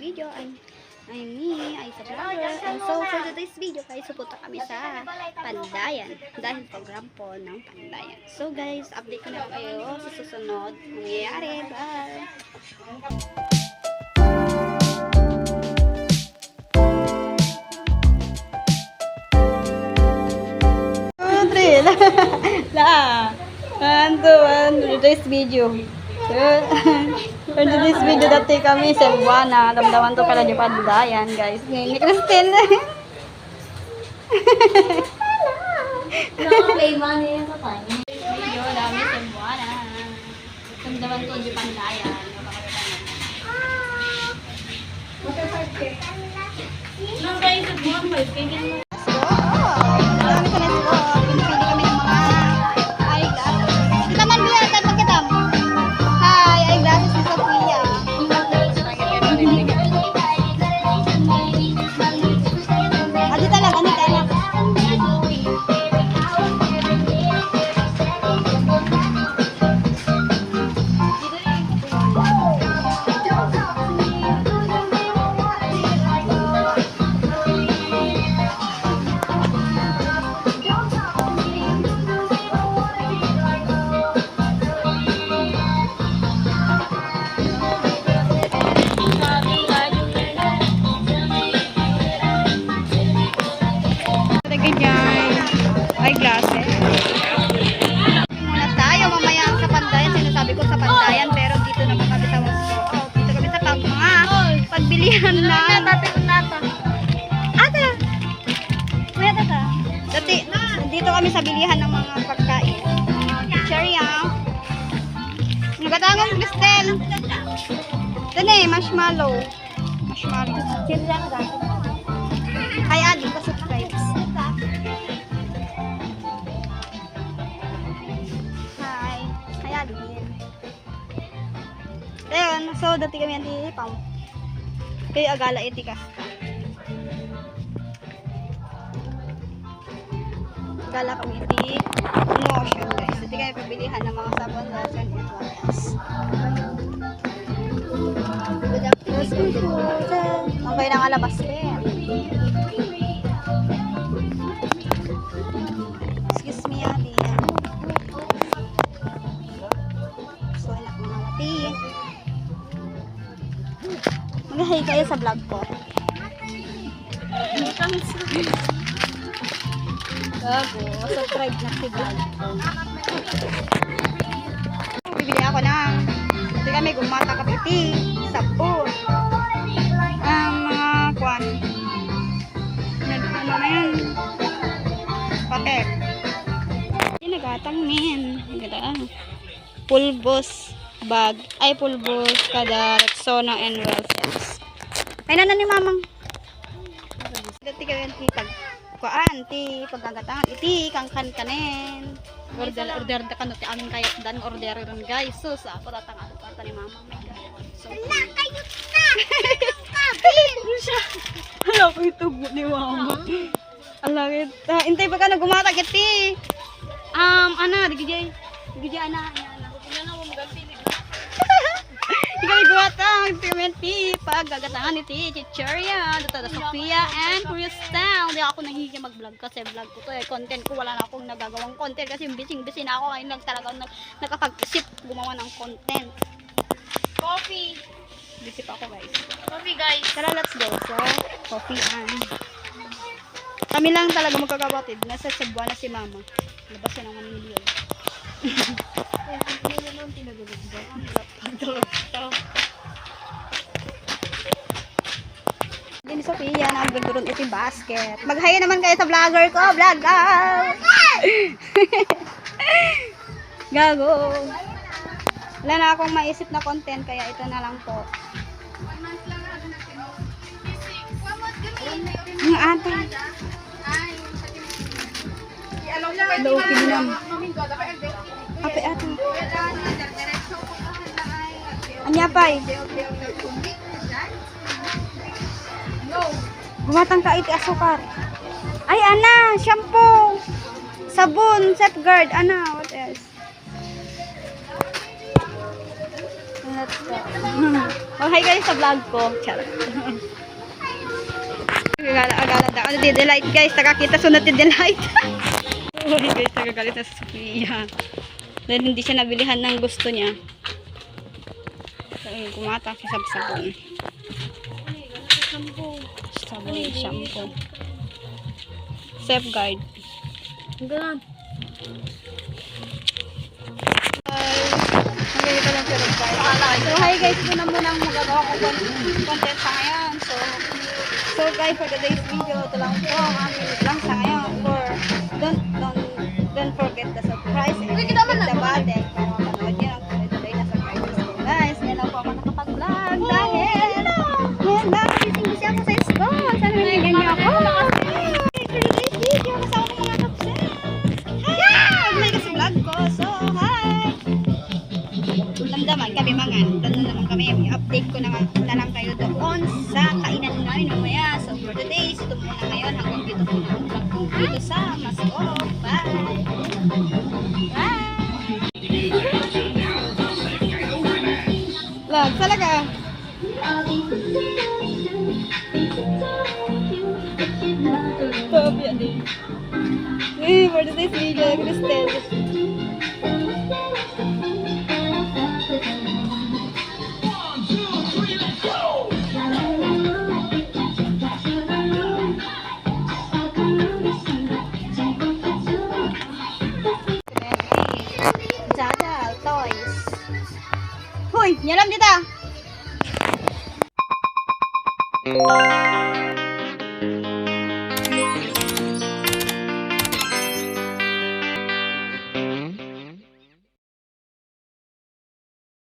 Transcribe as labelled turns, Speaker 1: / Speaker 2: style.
Speaker 1: video. I'm me, ay sa vlogger. And so, for today's video, guys, pupunta kami sa Pandayan. Dahil program po ng Pandayan. So, guys, update ko na kayo sa susunod. Mangyayari. Bye! Today's video. For today's video dati kami sa Buwana. Damdaman to pala di Pandayan, guys. Ni Christine.
Speaker 2: Play money yung kapanya.
Speaker 1: Video dami sa Buwana. Damdaman to di Pandayan.
Speaker 2: Nang kayo sa buwan, may kanya. Ay, glasses. Muna tayo mamaya sa Pandayan. Sinasabi ko sa Pandayan, pero dito naman kami sa dito kami sa pagbilihan na. Ata! Kuya tata. Dati, dito kami sa bilihan ng mga pagkain. Cherry, nagatangang Cristel. Ito na marshmallow. Hi, Adi, pa-subscribe. Ayun, so dati kami ang pam. Kayo agala etika. Agala kami di emotion, guys. Dati kayo pabilihan ng mga sabon, lotion, and what else. Okay na nga labas din. Excuse me, Adi. So, anak mga mati. Mag-hi kayo sa vlog ko. Gago, subscribe na si vlog. Bibili ako ng kasi kami gumata kapiti, sabon, mga kwan. Ano na yan? Patek. Nagatang min. Pulbos bag. Ay, pulbos kada Rexona and Wellsense. Ay, na ni mamang. Dati kayo yung kuan, ti pagagatangan, iti kang kanin. Order da kanot ti amin kayat dan order ron, guys. So sa ako tatang ako kanta ni mamang. My God. So na kayo na. Hala ko itubo ni mama. Alangit. Intay pa ka na gumata kiti. Ana digijay ana. Ano mo magampi ni
Speaker 1: Ikaw iguwatang TMNP paggagatangan ni Chicheria, Dr. Sophia and Crystal. Hindi ako nahihiya mag-vlog kasi vlog ko to content ko, wala na akong nagagawang content kasi busy na ako ngayon talaga nakapag-isip gumawa ng content.
Speaker 2: coffee.
Speaker 1: Busy pa ako, guys.
Speaker 2: Coffee, guys.
Speaker 1: Tara, let's go. So, coffee and kami lang talaga magkakabatid. Nasa Cebuana na si mama. Labas siya ng 1 million. Din Sophia na magduron iti basket. Maghaya naman kayo sa vlogger ko, vlog out. Gago. Wala na akong maisip na content kaya ito na lang po. Ang ate. Hello, kinam. Ape ate. Anya pay. Gumatang ka iti asukar. Ay ana, shampoo. Sabon, safeguard, ana, what else? Let's go. Oh, hi guys sa vlog ko. Charot. Agala daw. Ano di delight guys, nakakita sunod din delight. Oh, hi guys, nagagalit na sa Sophia. Dahil hindi siya nabilihan ng gusto niya. So, kumatang siya sa sabon. Sabon, shampoo. Safeguard.
Speaker 2: Hanggang.
Speaker 1: So hi guys, ito na muna ang magagawa ko content sa ngayon. So guys, for today's video, ito lang po ang aming lang sa ngayon. Don't forget the surprise and hit the button para mapanood nyo ang tuloy-tuloy na surprises ko. Guys, ngayon lang po ako nakapag-vlog dahil ngayon lang, busy ako sa school. Sana nalagyan niyo ako. For today's video, kasama ko mga kapsel. Hi! May kasi vlog ko. So, hi! Damdaman kami mga doon naman kami i-update ko na lang kayo doon sa kainan namin mamaya. So for today's ito muna ngayon hanggang dito po na ang vlog ko dito sa Masko. Bye! Bye! Vlog talaga. Stop yan din. For today's video, Cristel. Zadal Toys. Hoy, nyalam dito.